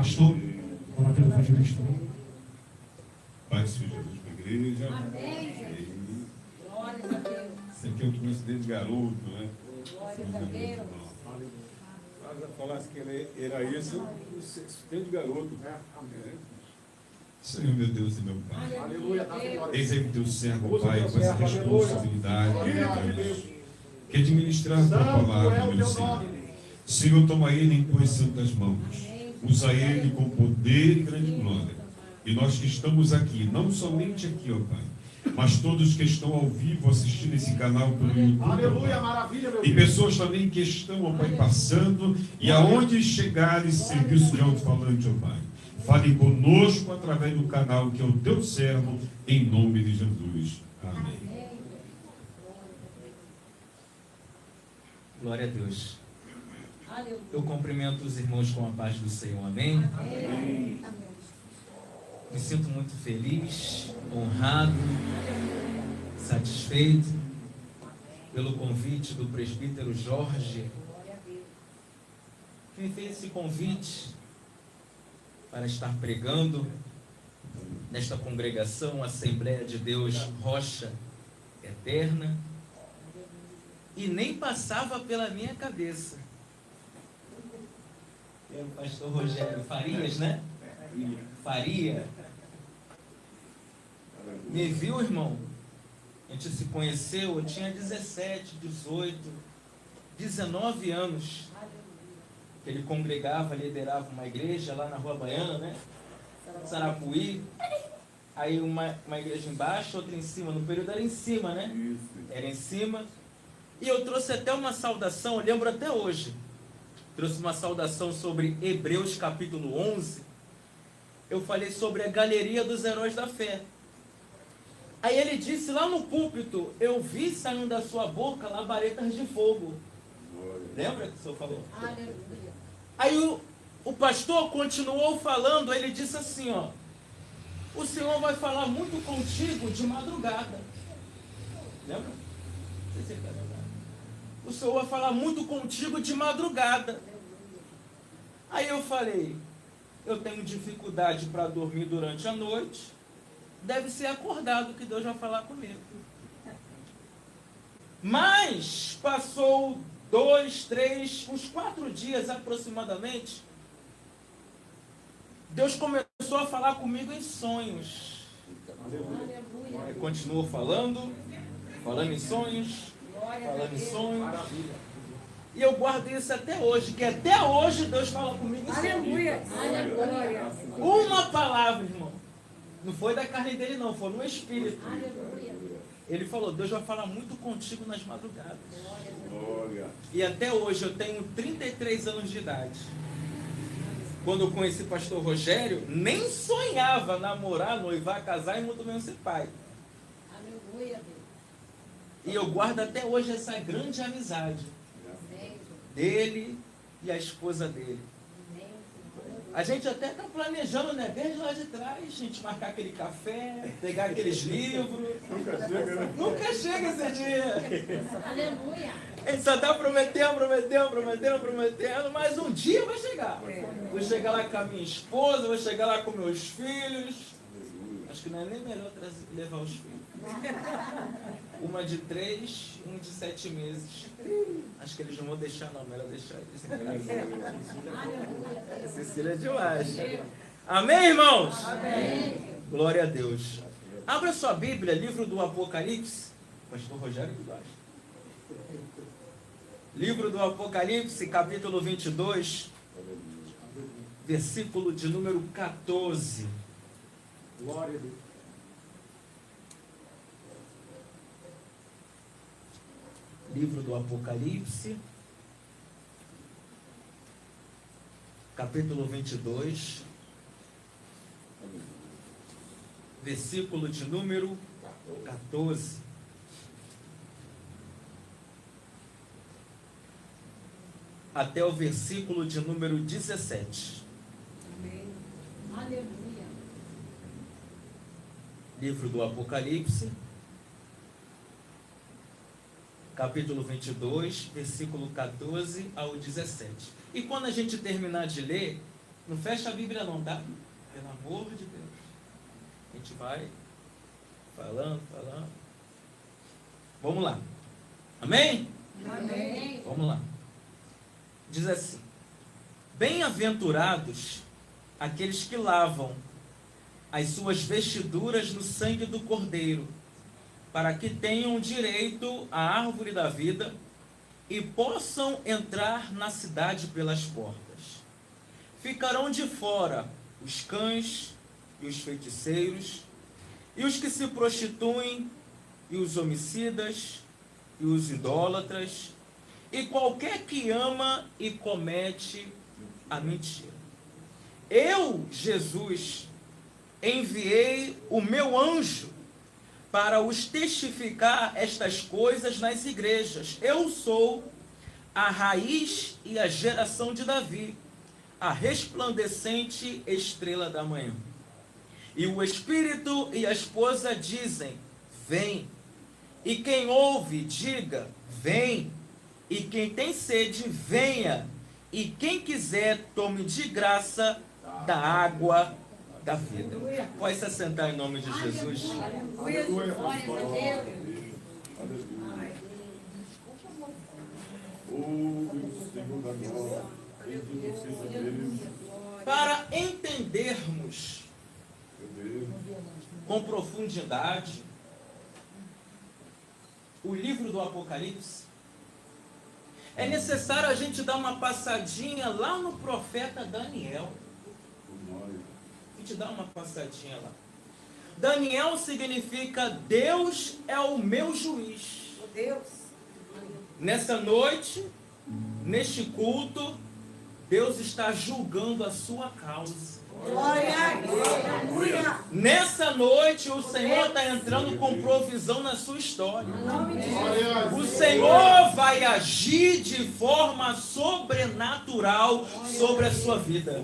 Pastor, orar pelo evangelista. Paz seja Jesus para a igreja. Amém. Glória a Deus. Esse aqui eu conheço desde garoto, né? Glória a Deus. Mas já falasse que ele era isso desde garoto. Senhor, meu Deus e meu Pai. Aleluia. Eis aí o teu servo, Pai, com essa responsabilidade, meu Deus, que administrar a tua palavra, meu Senhor. Senhor, toma ele em tuas santas mãos. Usa ele com poder e grande glória. E nós que estamos aqui, não somente aqui, ó Pai, mas todos que estão ao vivo assistindo esse canal pelo YouTube. Aleluia, maravilha, meu E pessoas também que estão, ó Pai, passando, e aonde chegar esse serviço de alto-falante, ó Pai, fale conosco através do canal que é o teu servo, em nome de Jesus. Amém. Glória a Deus. Aleluia. Eu cumprimento os irmãos com a paz do Senhor. Amém? Me sinto muito feliz, honrado, satisfeito pelo convite do presbítero Jorge, que me fez esse convite para estar pregando nesta congregação Assembleia de Deus Rocha Eterna, e nem passava pela minha cabeça. É o pastor Rogério Farias, né? Faria. Me viu, irmão? A gente se conheceu, eu tinha 17, 18, 19 anos. Ele congregava, liderava uma igreja lá na Rua Baiana, né? Sarapuí. Aí uma igreja embaixo, outra em cima. No período era em cima, né? Era em cima. E eu trouxe até uma saudação, eu lembro até hoje. Trouxe uma saudação sobre Hebreus capítulo 11. Eu falei sobre a galeria dos heróis da fé. Aí ele disse lá no púlpito: eu vi saindo da sua boca labaredas de fogo. Lembra que o senhor falou? Aleluia. Aí o pastor continuou falando, ele disse assim, ó: o Senhor vai falar muito contigo de madrugada. Lembra? Não sei se ele vai lembrar. O Senhor vai falar muito contigo de madrugada. Aí eu falei: eu tenho dificuldade para dormir durante a noite. Deve ser acordado que Deus vai falar comigo. Mas passou 2, 3, uns 4 dias aproximadamente, Deus começou a falar comigo em sonhos. Ele continuou falando em sonhos, falando em sonhos. E eu guardo isso até hoje, que até hoje Deus fala comigo em sonhos. Aleluia. Aleluia. Uma palavra, irmão. Não foi da carne dele, não, foi no Espírito. Aleluia. Ele falou: Deus vai falar muito contigo nas madrugadas. Glória. E até hoje eu tenho 33 anos de idade. Quando eu conheci o pastor Rogério, nem sonhava namorar, noivar, casar e muito menos ser pai. Aleluia. E eu guardo até hoje essa grande amizade dele e a esposa dele. A gente até está planejando, né? Desde lá de trás, a gente marcar aquele café, pegar aqueles livros. Nunca chega esse dia. Aleluia. A gente só está prometendo, mas um dia vai chegar. Vou chegar lá com a minha esposa, vou chegar lá com meus filhos. Acho que não é nem melhor levar os filhos. Uma de 3, um de 7 meses. Acho que eles não vão deixar, não. Melhor deixar eles. Cecília é demais. Amém, irmãos? Amém. Glória a Deus. Abra sua Bíblia, livro do Apocalipse. Pastor Rogério que gosta. Livro do Apocalipse, capítulo 22, versículo de número 14. Glória a Deus. Livro do Apocalipse, capítulo 22, versículo de número 14. Até o versículo de número 17. Amém. Aleluia. Livro do Apocalipse, capítulo 22, versículo 14 ao 17. E quando a gente terminar de ler, Não fecha a Bíblia não, tá? Pelo amor de Deus. A gente vai falando. Vamos lá. Amém? Amém. Vamos lá. Diz assim: bem-aventurados aqueles que lavam as suas vestiduras no sangue do Cordeiro, para que tenham direito à árvore da vida e possam entrar na cidade pelas portas. Ficarão de fora os cães e os feiticeiros, e os que se prostituem, e os homicidas, e os idólatras, e qualquer que ama e comete a mentira. Eu, Jesus, enviei o meu anjo para os testificar estas coisas nas igrejas. Eu sou a raiz e a geração de Davi, a resplandecente estrela da manhã. E o Espírito e a esposa dizem: vem. E quem ouve, diga: vem. E quem tem sede, venha. E quem quiser, tome de graça da água da vida. Pode se assentar em nome de Jesus. Aleluia. Glória a Deus. Para entendermos com profundidade o livro do Apocalipse, é necessário a gente dar uma passadinha lá no profeta Daniel. A gente dá uma passadinha lá. Daniel significa Deus é o meu juiz. Deus. Nessa noite, neste culto, Deus está julgando a sua causa. Glória a Deus. Nessa noite, o Senhor está entrando com provisão na sua história. Em nome de Jesus. O Senhor vai agir de forma sobrenatural sobre a sua vida.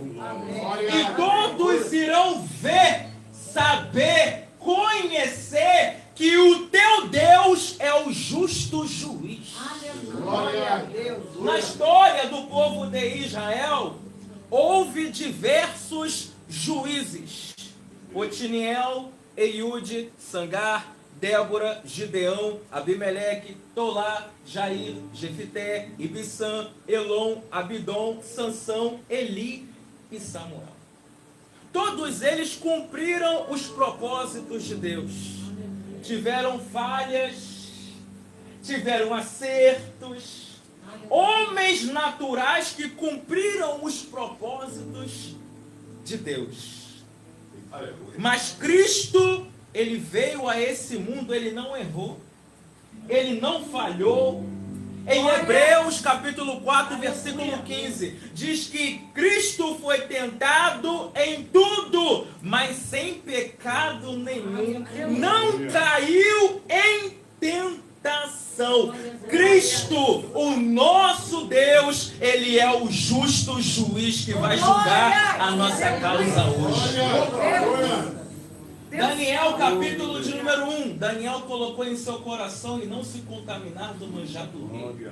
E todos irão ver, saber, conhecer que o teu Deus é o justo juiz. Glória a Deus. Na história do povo de Israel, houve diversos juízes: Otiniel, Eiude, Sangar, Débora, Gideão, Abimeleque, Tolá, Jair, Jefité, Ibissã, Elon, Abidom, Sansão, Eli e Samuel. Todos eles cumpriram os propósitos de Deus. Tiveram falhas, tiveram acertos, homens naturais que cumpriram os propósitos de Deus. Mas Cristo, ele veio a esse mundo, ele não errou, ele não falhou. Em Hebreus capítulo 4, versículo 15, diz que Cristo foi tentado em tudo, mas sem pecado nenhum, não caiu em tentação. Cristo, o nosso Deus, ele é o justo juiz que vai julgar a nossa causa hoje. Daniel, capítulo de número 1. Daniel colocou em seu coração e não se contaminar do manjar do rei.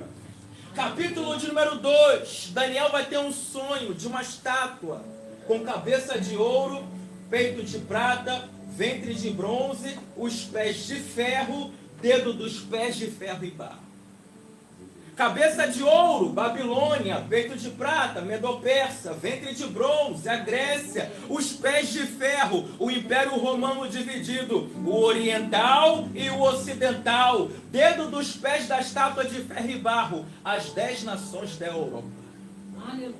Capítulo de número 2. Daniel vai ter um sonho de uma estátua com cabeça de ouro, peito de prata, ventre de bronze, os pés de ferro, dedo dos pés de ferro e barro. Cabeça de ouro, Babilônia, peito de prata, Medo-Persa, ventre de bronze, a Grécia, os pés de ferro, o Império Romano dividido, o oriental e o ocidental, dedo dos pés da estátua de ferro e barro, as 10 nações da Europa. Aleluia.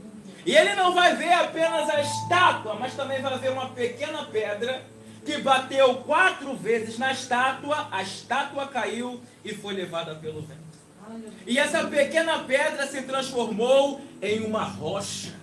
E ele não vai ver apenas a estátua, mas também vai ver uma pequena pedra que bateu 4 vezes na estátua, a estátua caiu e foi levada pelo vento. E essa pequena pedra se transformou em uma rocha,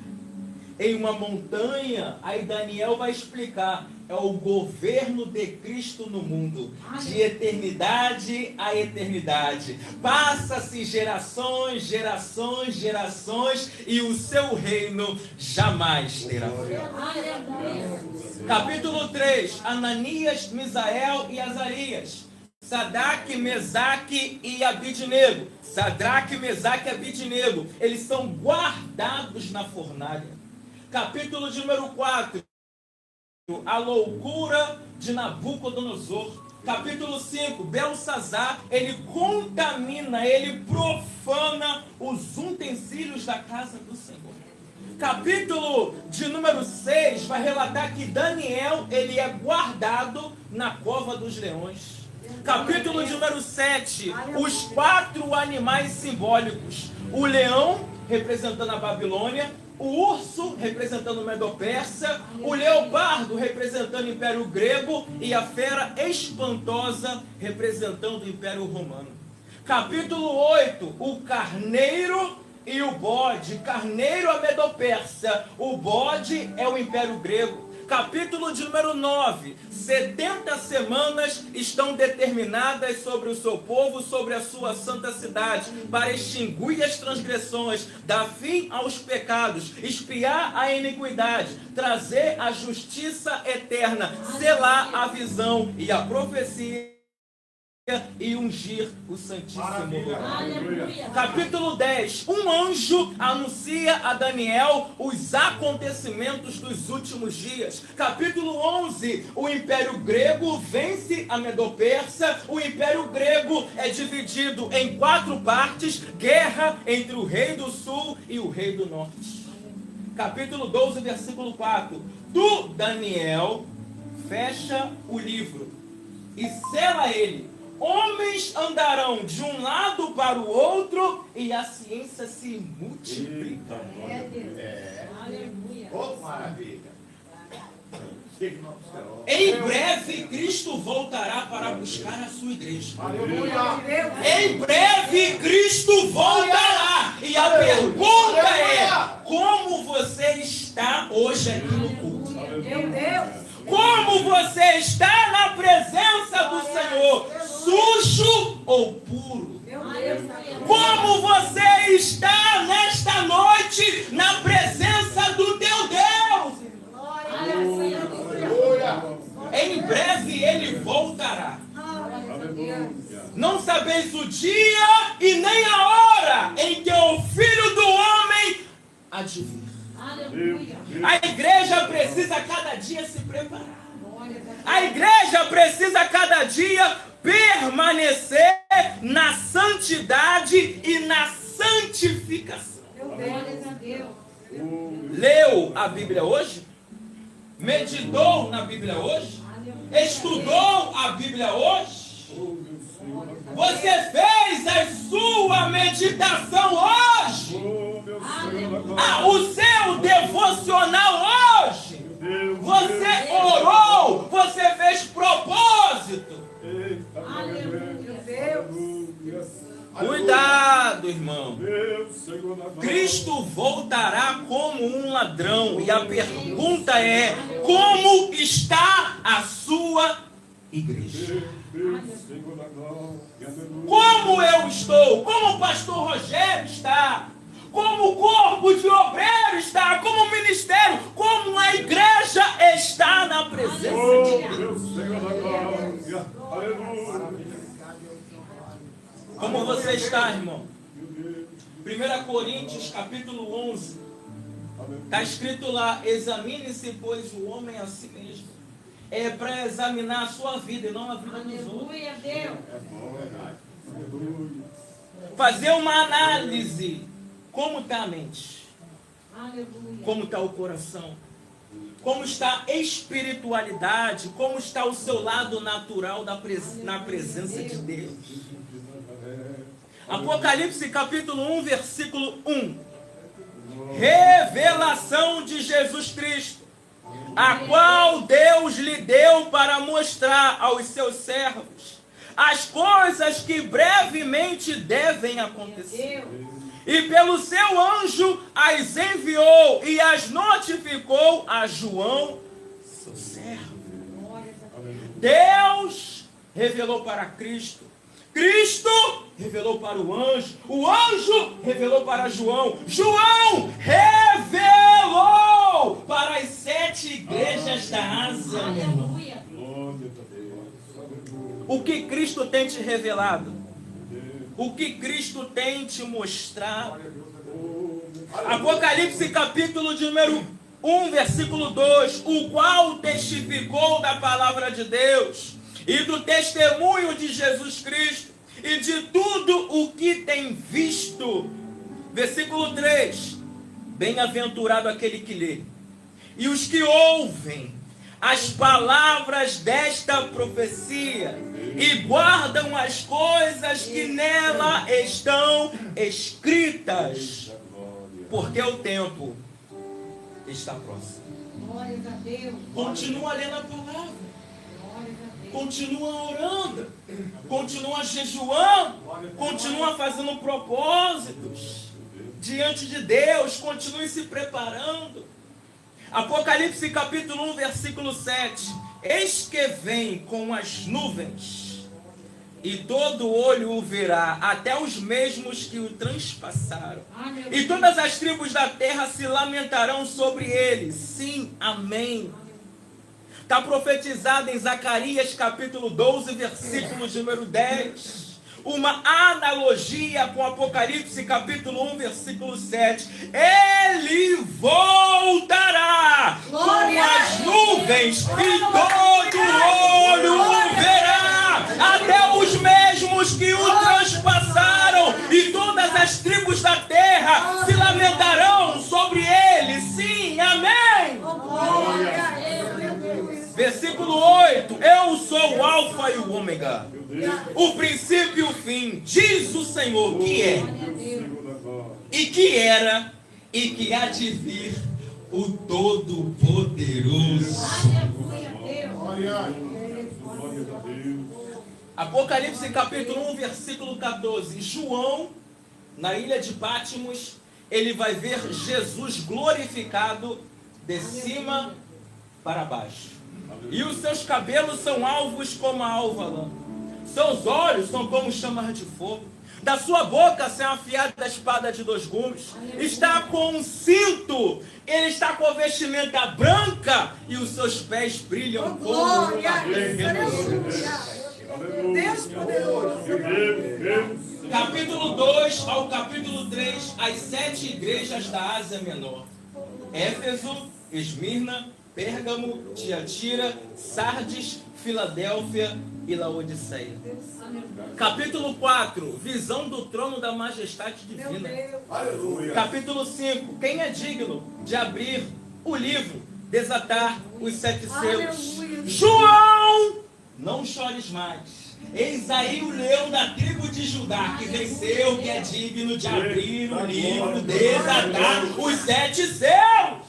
em uma montanha. Aí Daniel vai explicar: é o governo de Cristo no mundo, de eternidade a eternidade. Passa-se gerações, gerações, gerações, e o seu reino jamais terá fim. Capítulo 3, Ananias, Misael e Azarias. Sadraque, Mesaque e Abidnego. Sadraque, Mesaque e Abidnego. Eles são guardados na fornalha. Capítulo de número 4. A loucura de Nabucodonosor. Capítulo 5, Belsazar, ele contamina, ele profana os utensílios da casa do Senhor. Capítulo de número 6 vai relatar que Daniel, ele é guardado na cova dos leões. Capítulo de número 7, os 4 animais simbólicos. O leão, representando a Babilônia. O urso, representando o Medo-Persa, o leopardo, representando o Império Grego, e a fera espantosa, representando o Império Romano. Capítulo 8, o carneiro e o bode. Carneiro é Medo-Persa, o bode é o Império Grego. Capítulo de número 9, 70 semanas estão determinadas sobre o seu povo, sobre a sua santa cidade, para extinguir as transgressões, dar fim aos pecados, expiar a iniquidade, trazer a justiça eterna, selar a visão e a profecia e ungir o Santíssimo Lugar. Capítulo 10. Um anjo anuncia a Daniel os acontecimentos dos últimos dias. Capítulo 11. O Império Grego vence a Medo-Persa. O Império Grego é dividido em 4 partes. Guerra entre o rei do sul e o rei do norte. Capítulo 12, versículo 4. Do Daniel fecha o livro e sela ele. Homens andarão de um lado para o outro e a ciência se multiplica. Aleluia. Oh, maravilha. Em breve Cristo voltará para buscar a sua igreja. Aleluia. Em breve Cristo voltará. E a pergunta é: como você está hoje aqui no culto? Meu Deus. Como você está na presença do Senhor? Sujo ou puro? Meu Deus. Como você está nesta noite na presença do teu Deus? Aleluia. Em breve ele voltará. Não sabeis o dia e nem a hora em que o Filho do Homem há de vir. A igreja precisa cada dia se preparar. A igreja precisa cada dia permanecer na santidade e na santificação. Leu a Bíblia hoje? Meditou na Bíblia hoje? Estudou a Bíblia hoje? Você fez a sua meditação hoje? O seu devocional hoje? Você orou? Você fez propósito? Cuidado, irmão. Cristo voltará como um ladrão. E a pergunta é: como está a sua igreja? Como eu estou? Como o pastor Rogério está? Como o corpo de obreiro está? Como o ministério? Como a igreja está na presença de Deus? Como você está, irmão? 1 Coríntios capítulo 11. Está escrito lá: examine-se, pois, o homem a si mesmo. É para examinar a sua vida e não a vida dos outros. Aleluia, Deus. Fazer uma análise. Como está a mente? Aleluia. Como está o coração? Como está a espiritualidade? Como está o seu lado natural na presença de Deus? Apocalipse capítulo 1, versículo 1. Revelação de Jesus Cristo, a qual Deus lhe deu para mostrar aos seus servos as coisas que brevemente devem acontecer. E pelo seu anjo as enviou e as notificou a João, seu servo. Deus revelou para Cristo. Cristo revelou para o anjo revelou para João. João revelou para as 7 igrejas da Ásia. Aleluia. O que Cristo tem te revelado? O que Cristo tem te mostrado? Apocalipse capítulo de número 1, versículo 2, o qual testificou da palavra de Deus e do testemunho de Jesus Cristo e de tudo o que tem visto. Versículo 3, bem-aventurado aquele que lê e os que ouvem as palavras desta profecia e guardam as coisas que nela estão escritas, porque o tempo está próximo. Glórias a Deus. Continua lendo a palavra, Glórias a Deus. continua orando, continua jejuando, continua fazendo propósitos diante de Deus, continue se preparando. Apocalipse capítulo 1, versículo 7. Eis que vem com as nuvens, e todo olho o verá, até os mesmos que o transpassaram. E todas as tribos da terra se lamentarão sobre ele. Sim, amém. Está profetizado em Zacarias capítulo 12, versículo número 10. Uma analogia com Apocalipse capítulo 1, versículo 7. Ele voltará com as nuvens e todo olho o verá, até os mesmos que o transpassaram, e todas as tribos da terra se lamentarão sobre ele. Sim, amém. Versículo 8. Eu sou o Alfa e o Ômega, o princípio e o fim, diz o Senhor, que é, e que era, e que há de vir, o Todo-Poderoso. Apocalipse capítulo 1, versículo 14. João, na ilha de Pátimos, ele vai ver Jesus glorificado de cima para baixo. E os seus cabelos são alvos como a alva lã. Seus olhos são como chamas de fogo. Da sua boca sai uma afiada espada de 2 gumes. Está com um cinto. Ele está com a vestimenta branca. E os seus pés brilham como uma Deus poderoso. Capítulo 2 ao capítulo 3. As 7 igrejas da Ásia Menor: Éfeso, Esmirna, Pérgamo, Tiatira, Sardes, Filadélfia e Laodiceia. Capítulo 4, visão do trono da majestade divina. Capítulo 5, quem é digno de abrir o livro, desatar os 7 selos? João, não chores mais. Eis aí o leão da tribo de Judá, que venceu, que é digno de abrir o livro, desatar os 7 selos.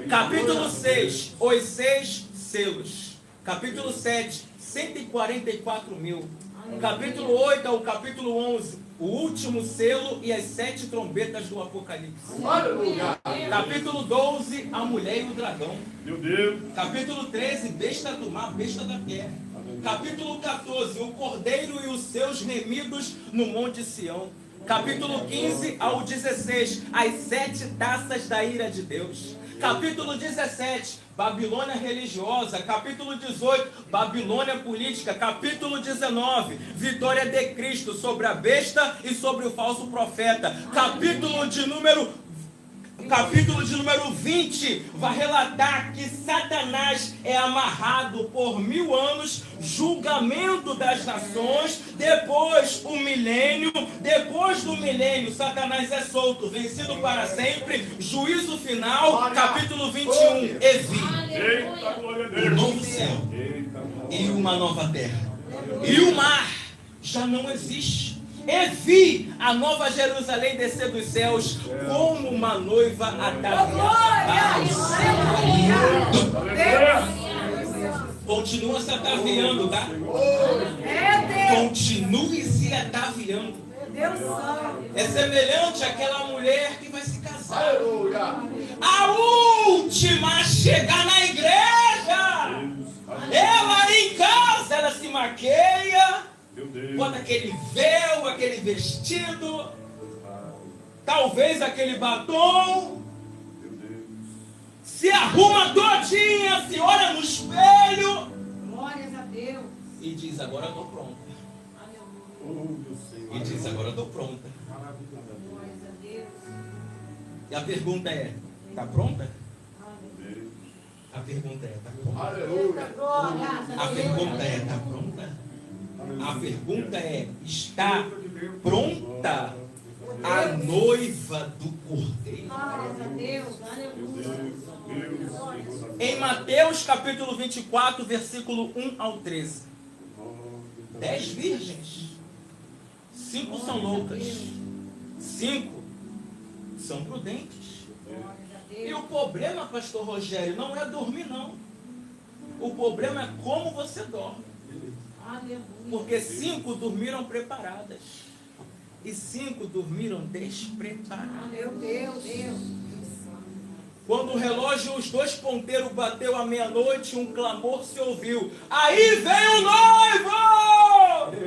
Capítulo 6, os 6 selos. Capítulo 7, 144 mil. Capítulo 8 ao capítulo 11, o último selo e as 7 trombetas do Apocalipse. Capítulo 12, a mulher e o dragão. Capítulo 13, besta do mar, besta da terra. Capítulo 14, o cordeiro e os seus remidos no monte Sião. Capítulo 15 ao 16, as 7 taças da ira de Deus. Capítulo 17, Babilônia religiosa. Capítulo 18, Babilônia política. Capítulo 19, vitória de Cristo sobre a besta e sobre o falso profeta. Capítulo de número 20 vai relatar que Satanás é amarrado por 1000 anos, julgamento das nações, depois o milênio, depois do milênio Satanás é solto, vencido para sempre, juízo final. Capítulo 21, e vi um novo céu e uma nova terra, e o mar já não existe. E vi a nova Jerusalém descer dos céus como uma noiva ataviada. Continua se ataviando, tá? Continue se ataviando. É semelhante àquela mulher que vai se casar. A última a chegar na igreja. Ela em casa, ela se maqueia, bota aquele véu, aquele vestido, talvez aquele batom, se arruma todinha, se olha no espelho, Glórias a Deus. e diz: agora estou pronta. E diz: agora estou pronta. Glórias a Deus. E a pergunta é: Está pronta? A pergunta é, está pronta? Aleluia. A pergunta é, está pronta? A pergunta é, está pronta a noiva do Cordeiro? Glórias a Deus. Aleluia. Em Mateus capítulo 24, versículo 1 ao 13. 10 virgens. 5 são loucas. 5 são prudentes. Glórias a E Deus. o problema, pastor Rogério, não é dormir, não. O problema é como você dorme. Aleluia. Porque 5 dormiram preparadas. E 5 dormiram despreparadas. Meu Deus. Deus. Quando o relógio, os 2 ponteiros bateu à meia-noite, um clamor se ouviu. Aí vem o noivo!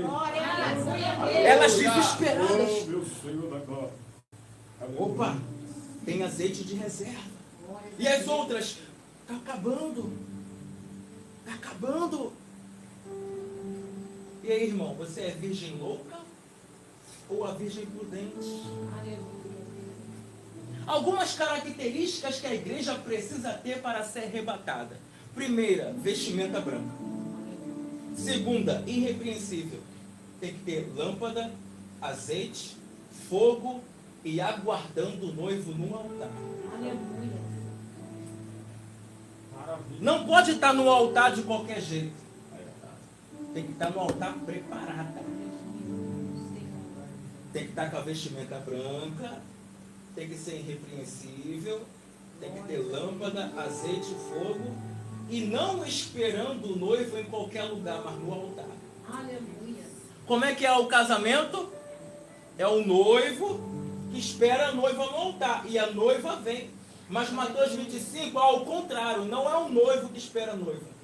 Glória a Deus. Elas desesperadas. Oh, meu Senhor da glória. Opa, tem azeite de reserva. E as outras? Está acabando. Está acabando. E aí, irmão, você é virgem louca ou a virgem prudente? Aleluia. Algumas características que a igreja precisa ter para ser arrebatada. Primeira, vestimenta branca. Segunda, irrepreensível. Tem que ter lâmpada, azeite, fogo e aguardando o noivo no altar. Aleluia. Não pode estar no altar de qualquer jeito. Tem que estar no altar preparada. Tem que estar com a vestimenta branca. Tem que ser irrepreensível. Tem que ter lâmpada, azeite, fogo. E não esperando o noivo em qualquer lugar, mas no altar. Aleluia. Como é que é o casamento? É o noivo que espera a noiva no altar. E a noiva vem. Mas Mateus 25, ao contrário, não é o noivo que espera a noiva.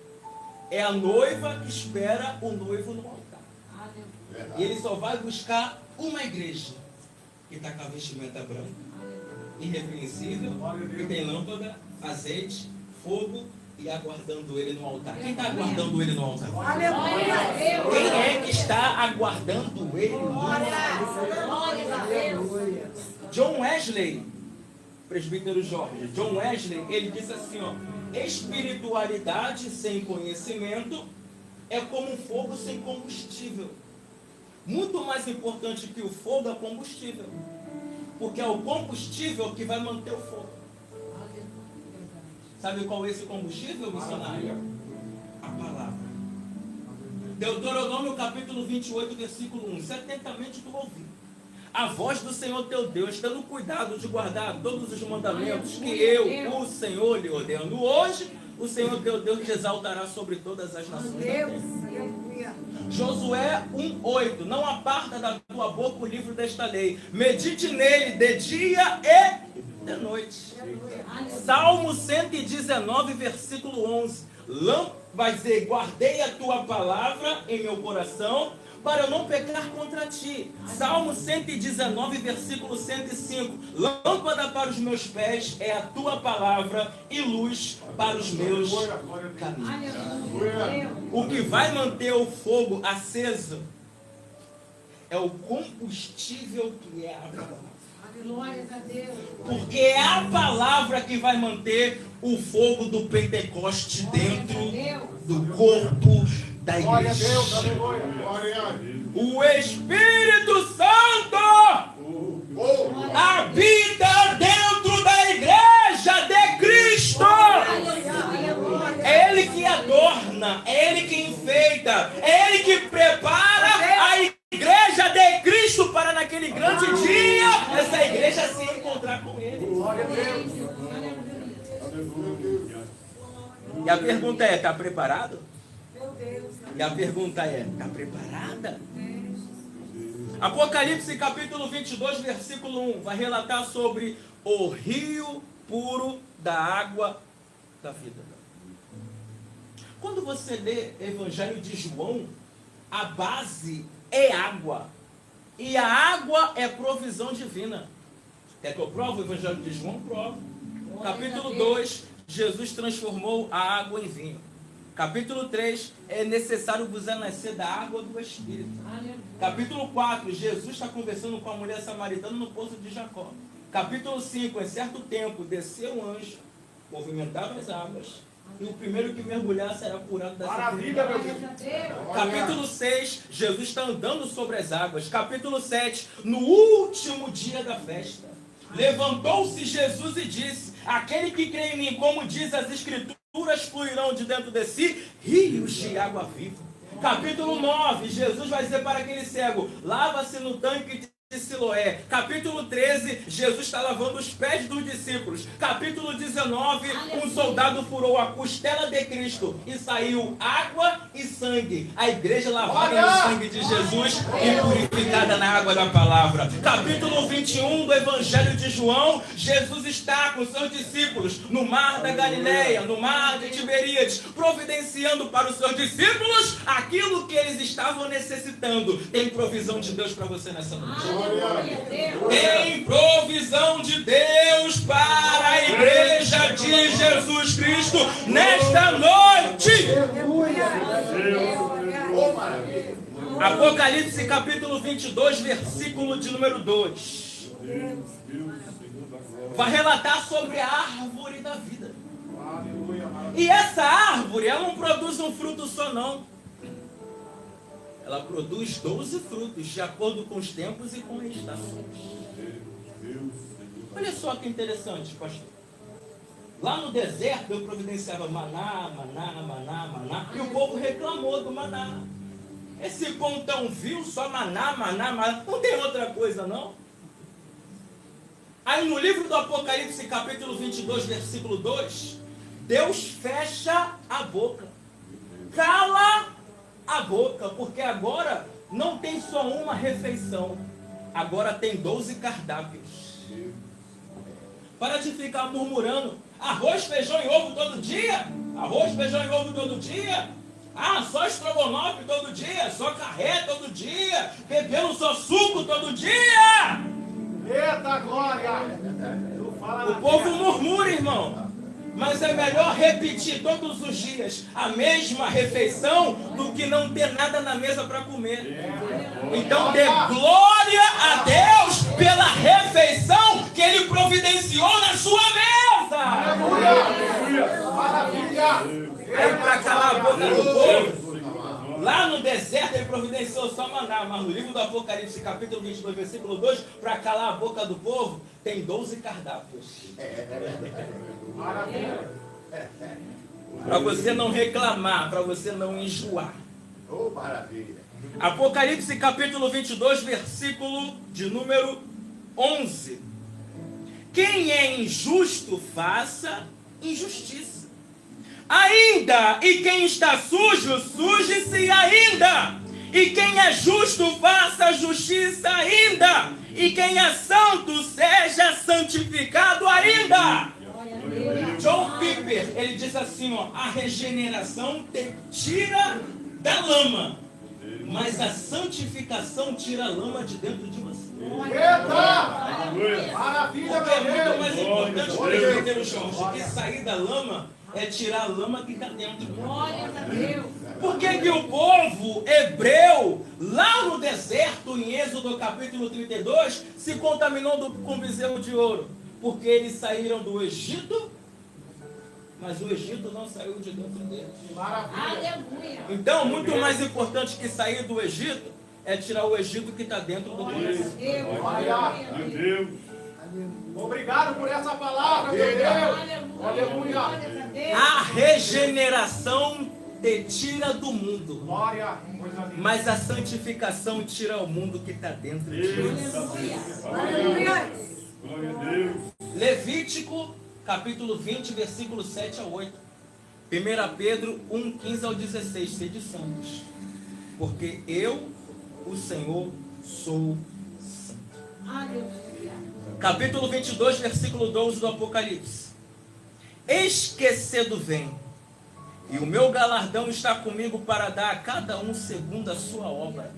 É a noiva que espera o noivo no altar. Aleluia. E ele só vai buscar uma igreja que está com a vestimenta branca, irrepreensível, que tem lâmpada, azeite, fogo e aguardando ele no altar. Quem está aguardando ele no altar? Aleluia a Deus. Quem é que está aguardando ele no altar? Glórias a Deus. John Wesley, presbítero Jorge, John Wesley, ele disse assim, ó, espiritualidade sem conhecimento é como um fogo sem combustível. Muito mais importante que o fogo é o combustível. Porque é o combustível que vai manter o fogo. Sabe qual é esse combustível, missionário? A palavra. Deuteronômio capítulo 28, versículo 1. Se atentamente tu ouvir a voz do Senhor teu Deus, tendo cuidado de guardar todos os mandamentos que eu, o Senhor, lhe ordeno hoje, o Senhor teu Deus te exaltará sobre todas as nações da terra. Aleluia. Josué 1,8. Não aparta da tua boca o livro desta lei. Medite nele de dia e de noite. Salmo 119, versículo 11. Vai dizer, guardei a tua palavra em meu coração, para eu não pecar contra ti. Salmo 119, versículo 105. Lâmpada para os meus pés é a tua palavra e luz para os meus caminhos. Aleluia. O que vai manter o fogo aceso é o combustível que é a palavra. Glórias a Deus. Porque é a palavra que vai manter o fogo do Pentecoste dentro do corpo da Glória a Deus, igreja. aleluia. Glória a Deus. O Espírito Santo habita dentro da igreja de Cristo. É Ele que adorna, é Ele que enfeita, é Ele que prepara a igreja de Cristo para naquele grande dia essa igreja se encontrar com Ele. Glória a Deus. E a pergunta é, está preparado? Meu Deus. E a pergunta é, está preparada? Apocalipse capítulo 22, versículo 1, vai relatar sobre o rio puro da água da vida. Quando você lê Evangelho de João, a base é água. E a água é provisão divina. Quer que eu prove o Evangelho de João? Provo. Capítulo 2, Jesus transformou a água em vinho. Capítulo 3, é necessário vos nascer da água do Espírito. Capítulo 4, Jesus está conversando com a mulher samaritana no poço de Jacó. Capítulo 5, em certo tempo, desceu um anjo, movimentava as águas, e o primeiro que mergulhasse era curado dessa Maravilha, meu enfermidade. Deus. Capítulo 6, Jesus está andando sobre as águas. Capítulo 7, no último dia da festa, levantou-se Jesus e disse: aquele que crê em mim, como diz as Escrituras, fluirão de dentro de si rios de água viva. Capítulo 9, Jesus vai dizer para aquele cego: lava-se no tanque de Siloé. Capítulo 13, Jesus está lavando os pés dos discípulos. Capítulo 19, um soldado furou a costela de Cristo e saiu água e sangue. A igreja lavada no sangue de Jesus e purificada na água da palavra. Capítulo 21 do Evangelho de João, Jesus está com seus discípulos no mar da Galileia, no mar de Tiberíades, providenciando para os seus discípulos aquilo que eles estavam necessitando. Tem provisão de Deus para você nessa noite. Tem provisão de Deus para a igreja de Jesus Cristo nesta noite. Apocalipse capítulo 22, versículo de número 2. Vai relatar sobre a árvore da vida. E essa árvore, ela não produz um fruto só não. Ela produz 12 frutos, de acordo com os tempos e com as estações. Olha só que interessante, pastor. Lá no deserto eu providenciava maná, maná, maná, maná. E o povo reclamou do maná. Esse pontão viu só maná, maná, maná. Não tem outra coisa, não? Aí no livro do Apocalipse, capítulo 22, versículo 2, Deus fecha a boca. Cala a boca, porque agora não tem só uma refeição, agora tem 12 cardápios. Para de ficar murmurando: arroz, feijão e ovo todo dia, arroz, feijão e ovo todo dia, só estrogonofe todo dia, só carré todo dia, bebendo só suco todo dia. Eita glória! O povo murmura, irmão. Mas é melhor repetir todos os dias a mesma refeição do que não ter nada na mesa para comer. Então dê glória a Deus pela refeição que Ele providenciou na sua mesa. Maravilha! Aí para calar a boca do povo, lá no deserto Ele providenciou só maná. Mas no livro do Apocalipse, capítulo 22, versículo 2, para calar a boca do povo, tem 12 cardápios. Para você não reclamar, para você não enjoar. Oh, maravilha! Apocalipse capítulo 22, versículo de número 11. Quem é injusto, faça injustiça. Ainda, e quem está sujo, suje-se ainda. E quem é justo, faça justiça ainda. E quem é santo, seja santificado ainda. John Piper, ele diz assim, a regeneração te tira da lama, mas a santificação tira a lama de dentro de você. Eita! Maravilha, Porque é meu muito Deus! mais importante para o presbítero Jorge que sair da lama é tirar a lama que está dentro. Glória a Deus. Por que que o povo hebreu, lá no deserto, em Êxodo capítulo 32, se contaminou com bezerro de ouro? Porque eles saíram do Egito, mas o Egito não saiu de dentro deles. Aleluia. Então, muito mais importante que sair do Egito é tirar o Egito que está dentro do coração. Meu Deus! Obrigado por essa palavra, meu Deus! Aleluia! A regeneração te tira do mundo, Glória! Coisa linda! mas a santificação tira o mundo que está dentro de você. Aleluia. Glória a Deus! Levítico, capítulo 20, versículo 7 a 8. 1 Pedro 1, 15 ao 16. Sede santos, porque eu, o Senhor, sou santo. Aleluia. Capítulo 22, versículo 12 do Apocalipse. Eis que cedo vem, e o meu galardão está comigo para dar a cada um segundo a sua obra.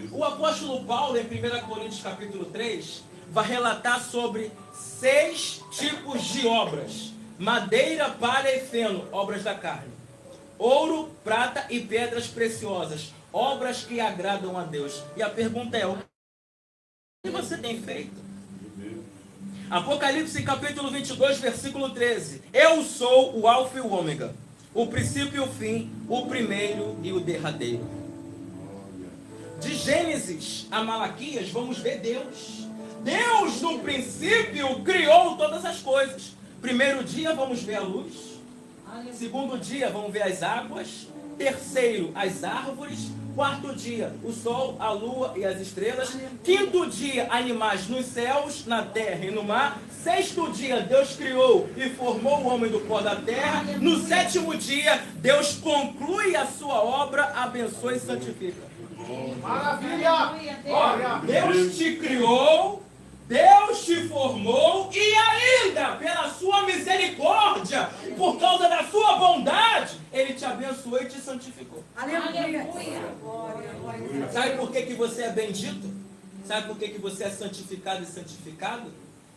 O apóstolo Paulo, em 1 Coríntios capítulo 3, vai relatar sobre 6 tipos de obras: madeira, palha e feno, obras da carne; ouro, prata e pedras preciosas, obras que agradam a Deus. E a pergunta é: o que você tem feito? Apocalipse capítulo 22, versículo 13. Eu sou o Alfa e o Ômega, o princípio e o fim, o primeiro e o derradeiro. De Gênesis a Malaquias, vamos ver Deus. Deus, no princípio, criou todas as coisas. Primeiro dia, vamos ver a luz. Segundo dia, vamos ver as águas. Terceiro, as árvores. Quarto dia, o sol, a lua e as estrelas. Quinto dia, animais nos céus, na terra e no mar. Sexto dia, Deus criou e formou o homem do pó da terra. No sétimo dia, Deus conclui a sua obra, abençoa e santifica. Maravilha! Glória! Deus te criou, Deus te formou e ainda, pela sua misericórdia, por causa da sua bondade, Ele te abençoou e te santificou. Aleluia. Sabe por que você é bendito? Sabe por que você é santificado e santificado?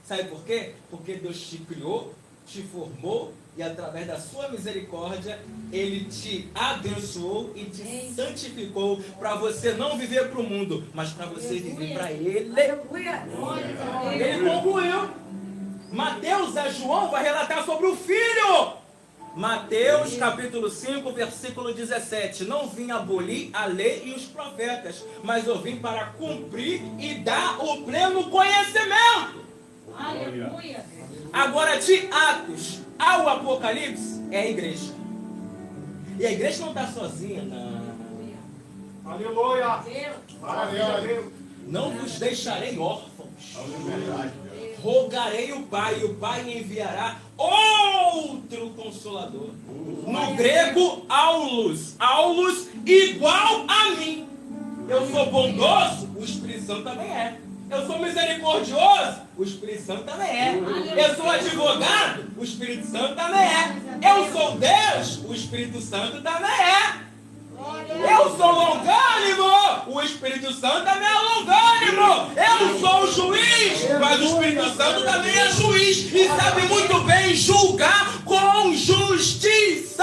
Sabe por quê? Porque Deus te criou, te formou e através da sua misericórdia Ele te abençoou e te santificou para você não viver para o mundo, mas para você viver para Ele. Ele concluiu. Mateus a João vai relatar sobre o Filho. Mateus capítulo 5, versículo 17. Não vim abolir a lei e os profetas, mas eu vim para cumprir e dar o pleno conhecimento. Aleluia. Agora, de Atos ao Apocalipse, é a igreja. E a igreja não está sozinha, não. Aleluia! Deus. Maravilha! Não vos deixarei órfãos. Rogarei o Pai, e o Pai enviará outro Consolador. No grego, aulos. Aulos igual a mim. Eu sou bondoso, o Espírito Santo também é. Eu sou misericordioso, o Espírito Santo também é. Eu sou advogado, o Espírito Santo também é. Eu sou Deus, o Espírito Santo também é. Eu sou longânimo, o Espírito Santo também é longânimo. Eu sou o juiz, mas o Espírito Santo também é juiz e sabe muito bem julgar com justiça.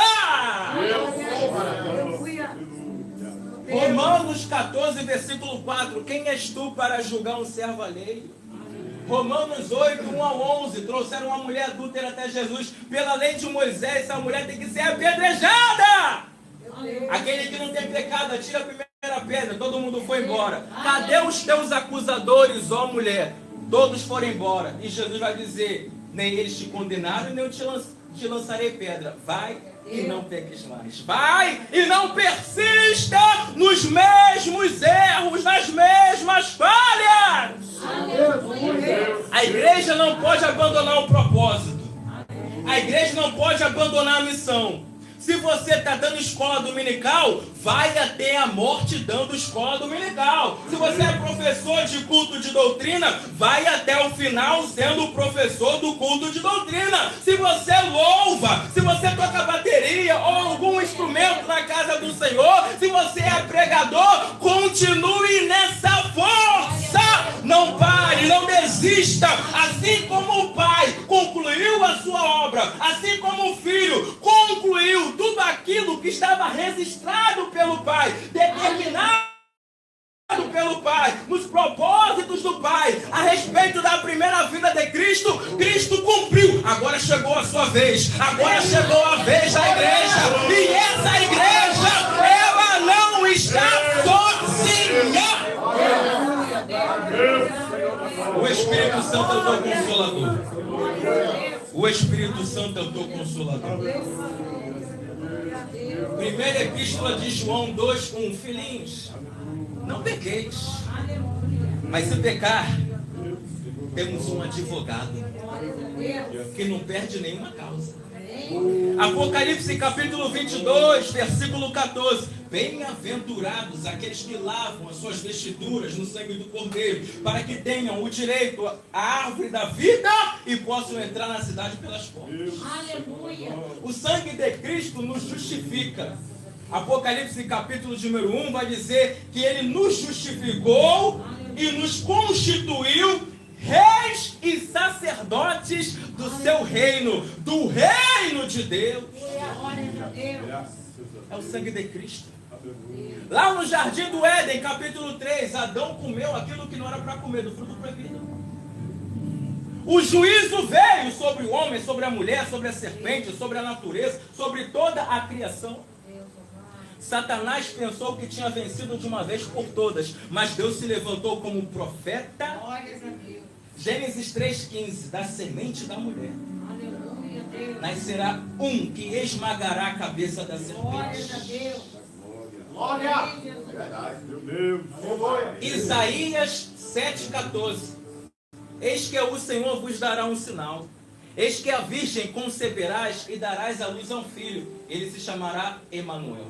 Romanos 14, versículo 4. Quem és tu para julgar um servo alheio? Romanos 8, 1 a 11. Trouxeram uma mulher adúltera até Jesus. Pela lei de Moisés, essa mulher tem que ser apedrejada. Aquele que não tem pecado, atira a primeira pedra. Todo mundo foi embora. Cadê os teus acusadores, ó mulher? Todos foram embora. E Jesus vai dizer: nem eles te condenaram, nem eu te lançarei pedra. Vai e não peques mais. Vai e não persista nos mesmos erros, nas mesmas falhas. A igreja não pode abandonar o propósito. A igreja não pode abandonar a missão. Se você está dando escola dominical, vai até a morte dando escola dominical. Se você é professor de culto de doutrina, vai até o final sendo professor do culto de doutrina. Se você louva, se você toca bateria ou algum instrumento na casa do Senhor, se você é pregador, continue nessa força. Não pare, não desista. Assim como o Pai concluiu a sua obra, assim como o Filho concluiu tudo aquilo que estava registrado pelo Pai, determinado pelo Pai, nos propósitos do Pai, a respeito da primeira vinda de Cristo, Cristo cumpriu. Agora chegou a sua vez. Agora chegou a vez da igreja. E essa igreja, ela não está sozinha. O Espírito Santo é o teu consolador. O Espírito Santo é o teu consolador. Primeira epístola de João 2:1. Filhinhos, não pequeis, mas se pecar, temos um advogado que não perde nenhuma causa. Apocalipse capítulo 22, versículo 14. Bem-aventurados aqueles que lavam as suas vestiduras no sangue do Cordeiro, para que tenham o direito à árvore da vida e possam entrar na cidade pelas portas. Aleluia. O sangue de Cristo nos justifica. Apocalipse capítulo número 1 vai dizer que Ele nos justificou e nos constituiu reis e sacerdotes do seu reino, do reino de Deus. É o sangue de Cristo. Lá no jardim do Éden, capítulo 3, Adão comeu aquilo que não era para comer, do fruto proibido. O juízo veio sobre o homem, sobre a mulher, sobre a serpente, sobre a natureza, sobre toda a criação. Satanás pensou que tinha vencido de uma vez por todas, mas Deus se levantou como profeta. Glórias a Deus. Gênesis 3,15, da semente da mulher Aleluia, Deus. nascerá um que esmagará a cabeça da Glórias a serpente. Deus. Glória. Meu Deus. Aleluia. Isaías 7,14. Eis que o Senhor vos dará um sinal. Eis que a virgem conceberás e darás à luz a um filho. Ele se chamará Emanuel.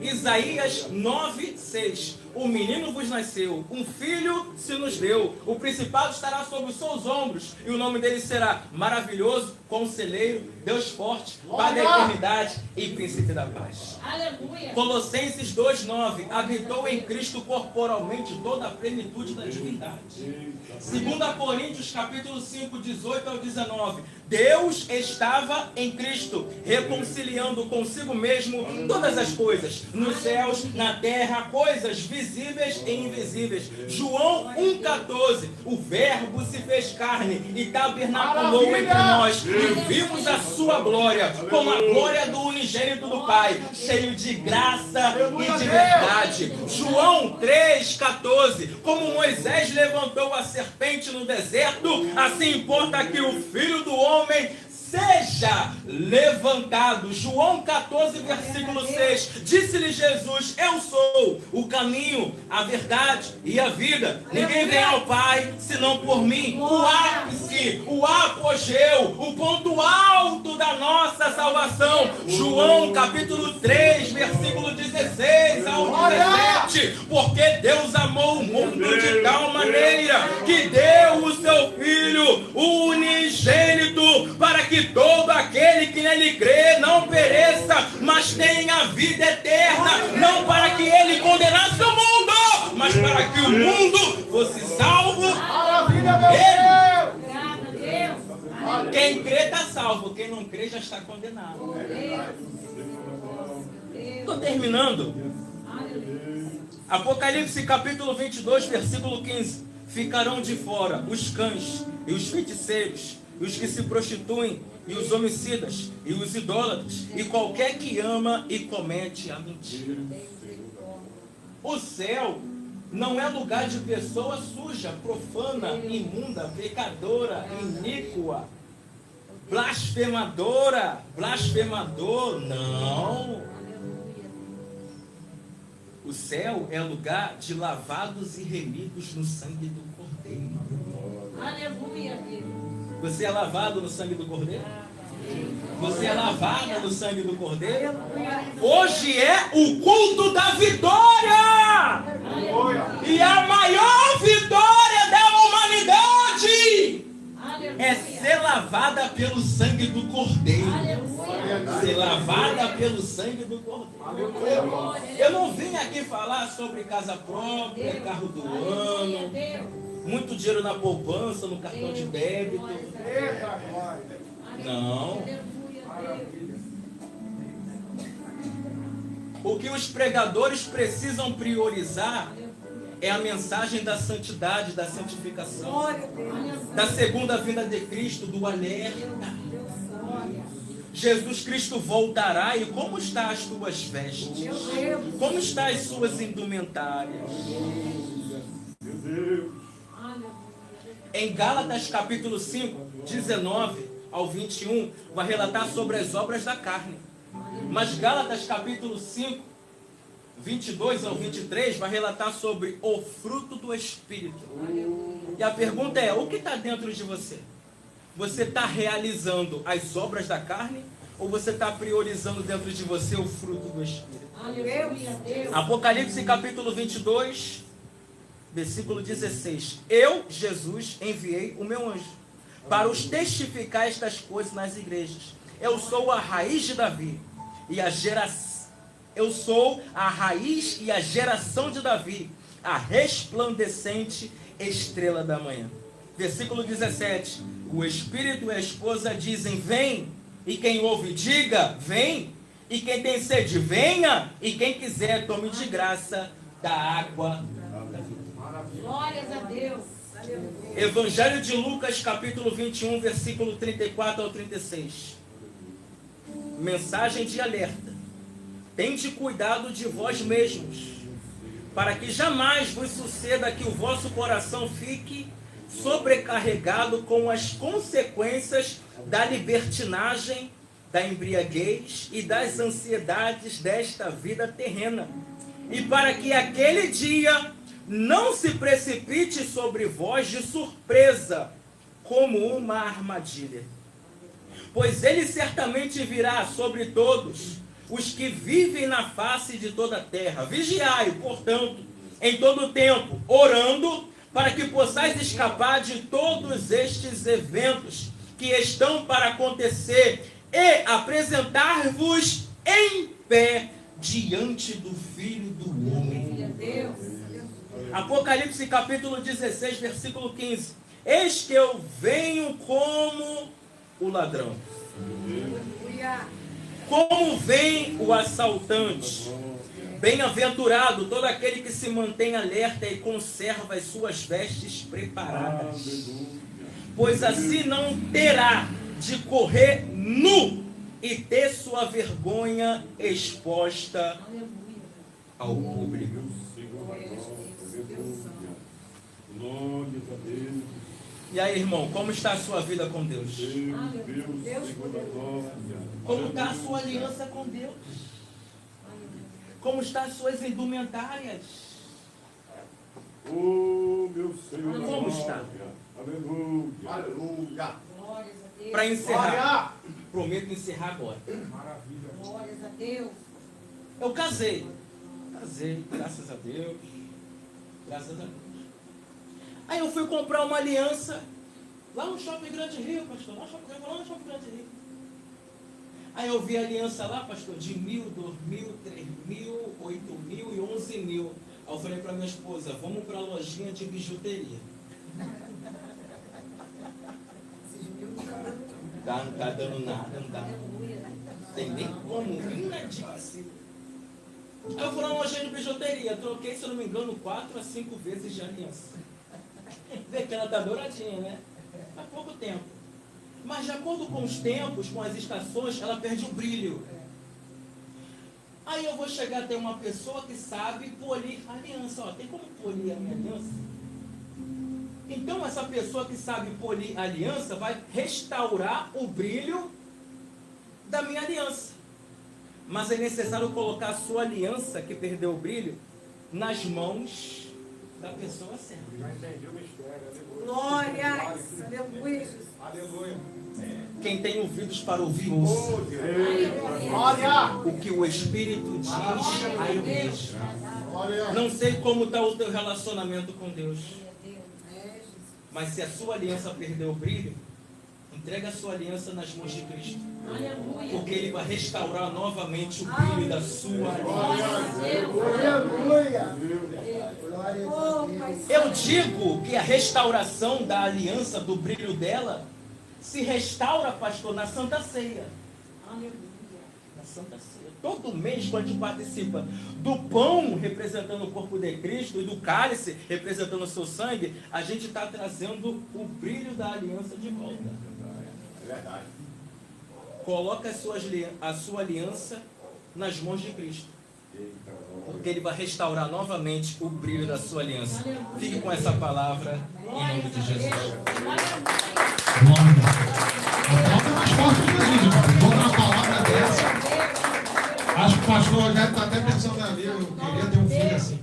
Isaías 9,6. O menino vos nasceu, um filho se nos deu. O principado estará sobre os seus ombros, e o nome dele será Maravilhoso, Conselheiro, Deus Forte, Pai da Eternidade e Príncipe da Paz. Aleluia. Colossenses 2,9. Habitou em Cristo corporalmente toda a plenitude da divindade. 2 Coríntios capítulo 5, 18 ao 19. Deus estava em Cristo, reconciliando consigo mesmo todas as coisas, nos céus, na terra, coisas visíveis e invisíveis. João 1,14. O Verbo se fez carne e tabernaculou Maravilha! entre nós, e vimos a sua glória, como a glória do unigênito do Pai, cheio de graça e de verdade. João 3,14. Como Moisés levantou a serpente no deserto, assim importa que o Filho do Homem seja levantado. João 14, versículo 6. Disse-lhe Jesus: eu sou o caminho, a verdade e a vida. Ninguém vem ao Pai senão por mim. O ápice, o apogeu, o ponto alto da nossa salvação. João capítulo 3, versículo 16 ao 17. Porque Deus amou o mundo de tal maneira que deu o seu Filho unigênito, para que todo aquele que nele crê não pereça, mas tenha vida eterna. Não para que ele condenasse o mundo, mas para que o mundo fosse salvo. Maravilha, meu Ele. Deus. Graças a Deus. Quem crê está salvo, quem não crê já está condenado. Estou terminando. Apocalipse capítulo 22, versículo 15. Ficarão de fora os cães e os feiticeiros, e os que se prostituem, e os homicidas, e os idólatras, e qualquer que ama e comete a mentira. O céu não é lugar de pessoa suja, profana, imunda, pecadora, iníqua, blasfemadora, blasfemador, não. O céu é lugar de lavados e remidos no sangue do Cordeiro. Aleluia, Deus. Você é lavado no sangue do Cordeiro? Você é lavada no sangue do Cordeiro? Hoje é o culto da vitória! E a maior vitória da humanidade é ser lavada pelo sangue do Cordeiro. Ser lavada pelo sangue do Cordeiro. Eu não vim aqui falar sobre casa própria, carro do ano, muito dinheiro na poupança, no cartão de débito. Não. O que os pregadores precisam priorizar é a mensagem da santidade, da santificação, da segunda vinda de Cristo, do alerta. Jesus Cristo voltará, e como estão as tuas vestes? Como estão as suas indumentárias? Em Gálatas capítulo 5, 19 ao 21, vai relatar sobre as obras da carne. Mas Gálatas capítulo 5, 22 ao 23, vai relatar sobre o fruto do Espírito. E a pergunta é, o que está dentro de você? Você está realizando as obras da carne, ou você está priorizando dentro de você o fruto do Espírito? Apocalipse capítulo 22, versículo 16. Eu, Jesus, enviei o meu anjo para os testificar estas coisas nas igrejas. Eu sou a raiz de Davi e a geração. Eu sou a raiz e a geração de Davi, a resplandecente estrela da manhã. Versículo 17. O Espírito e a esposa dizem: vem. E quem ouve, diga: vem. E quem tem sede, venha. E quem quiser, tome de graça da água da vida. Glórias a Deus. Aleluia. Evangelho de Lucas, capítulo 21, versículo 34 ao 36. Mensagem de alerta. Tende cuidado de vós mesmos, para que jamais vos suceda que o vosso coração fique sobrecarregado com as consequências da libertinagem, da embriaguez e das ansiedades desta vida terrena. E para que aquele dia não se precipite sobre vós de surpresa, como uma armadilha. Pois ele certamente virá sobre todos os que vivem na face de toda a terra. Vigiai, portanto, em todo o tempo, orando, para que possais escapar de todos estes eventos que estão para acontecer e apresentar-vos em pé diante do Filho do Homem. Apocalipse capítulo 16, versículo 15. Eis que eu venho como o ladrão. Como vem o assaltante. Bem-aventurado todo aquele que se mantém alerta e conserva as suas vestes preparadas. Pois assim não terá de correr nu e ter sua vergonha exposta ao público. E aí, irmão, como está a sua vida com Deus? Como está a sua aliança com Deus? Como estão as suas indumentárias? Meu Senhor. Como está? Aleluia. Aleluia. Glórias a Deus. Para encerrar, Glória. prometo encerrar agora. Glórias a Deus. Eu casei, graças a Deus. Graças a Deus. Aí eu fui comprar uma aliança lá no Shopping Grande Rio, pastor. Lá no Shopping Grande Rio. Aí eu vi a aliança lá, pastor, de 1.000, 2.000, 3.000, 8.000 e 11.000. Aí eu falei para minha esposa, vamos para a lojinha de bijuteria. Não tá dando nada, não dá. Tem nem como, nem nadinho. Aí eu fui na lojinha de bijuteria, troquei, se eu não me engano, 4 a 5 vezes de aliança. Vê que ela tá douradinha, né? Há pouco tempo. Mas de acordo com os tempos, com as estações, ela perde o brilho. Aí eu vou chegar até uma pessoa que sabe polir a aliança. Ó, tem como polir a minha aliança? Então essa pessoa que sabe polir a aliança vai restaurar o brilho da minha aliança. Mas é necessário colocar a sua aliança, que perdeu o brilho, nas mãos da pessoa certa. Glórias. Aleluia. Aleluia. Quem tem ouvidos para ouvir, ouça Glória. o que o Espírito diz à igreja. Glória. Não sei como está o teu relacionamento com Deus, mas se a sua aliança perdeu o brilho, entrega a sua aliança nas mãos de Cristo, porque Ele vai restaurar novamente o brilho da sua aliança. Aleluia. Eu digo que a restauração da aliança, do brilho dela, se restaura, pastor, na Santa Ceia. Na Santa Ceia. Todo mês, quando a gente participa do pão representando o corpo de Cristo e do cálice representando o seu sangue, a gente está trazendo o brilho da aliança de volta. É verdade. Coloca a sua aliança nas mãos de Cristo, porque Ele vai restaurar novamente o brilho da sua aliança. Fique com essa palavra em nome de Jesus. Glória. A palavra é mais forte que Jesus, irmão. Toda uma palavra dessa. Acho que o pastor já está até pensando ali, eu queria ter um filho assim.